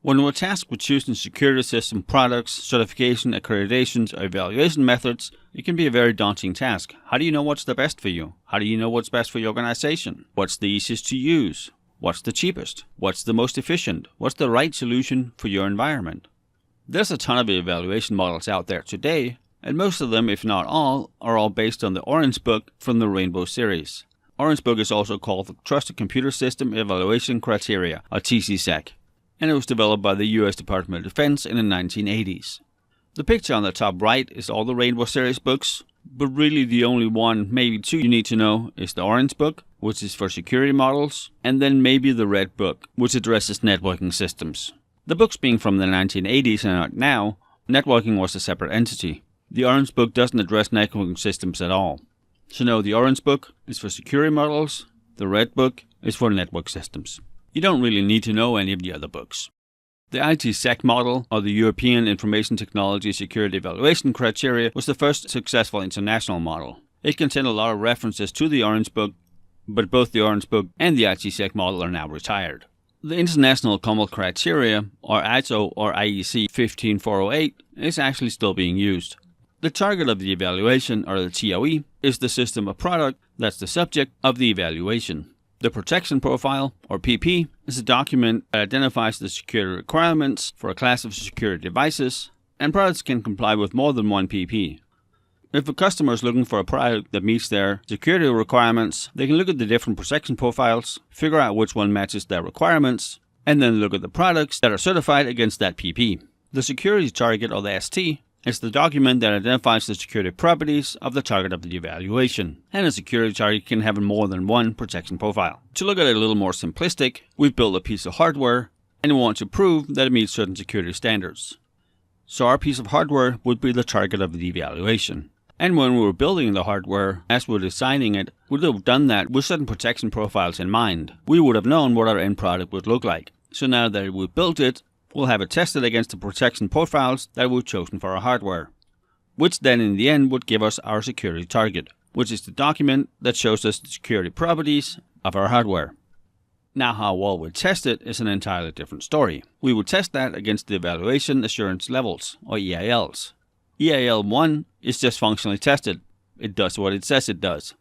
When we're tasked with choosing security system products, certification, accreditations, or evaluation methods, it can be a very daunting task. How do you know what's the best for you? How do you know what's best for your organization? What's the easiest to use? What's the cheapest? What's the most efficient? What's the right solution for your environment? There's a ton of evaluation models out there today, and most of them, if not all, are all based on the Orange Book from the Rainbow series. Orange Book is also called the Trusted Computer System Evaluation Criteria, or TCSAC, and it was developed by the US Department of Defense in the 1980s. The picture on the top right is all the Rainbow series books, but really the only one, maybe two you need to know is the Orange Book, which is for security models, and then maybe the Red Book, which addresses networking systems. The books being from the 1980s and not now, networking was a separate entity. The Orange Book doesn't address networking systems at all. So no, the Orange Book is for security models, the Red Book is for network systems. You don't really need to know any of the other books. The ITSEC model, or the European Information Technology Security Evaluation Criteria, was the first successful international model. It contained a lot of references to the Orange Book, but both the Orange Book and the ITSEC model are now retired. The International Common Criteria, or ISO or IEC 15408, is actually still being used. The target of the evaluation, or the TOE, is the system or product that's the subject of the evaluation. The Protection Profile, or PP, is a document that identifies the security requirements for a class of security devices, and products can comply with more than one PP. If a customer is looking for a product that meets their security requirements, they can look at the different protection profiles, figure out which one matches their requirements, and then look at the products that are certified against that PP. The Security Target, or the ST, is the document that identifies the security properties of the target of the evaluation, and a security target can have more than one protection profile. To look at it a little more simplistic, we've built a piece of hardware, and we want to prove that it meets certain security standards. So our piece of hardware would be the target of the evaluation. And when we were building the hardware, as we were designing it, we would have done that with certain protection profiles in mind. We would have known what our end product would look like. So now that we've built it, we'll have it tested against the protection profiles that we've chosen for our hardware, which then in the end would give us our security target, which is the document that shows us the security properties of our hardware. Now how well we test it is an entirely different story. We would test that against the Evaluation Assurance Levels, or EALs. EAL 1 is just functionally tested. It does what it says it does.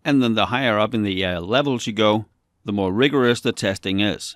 And then the higher up in the EAL levels you go, the more rigorous the testing is.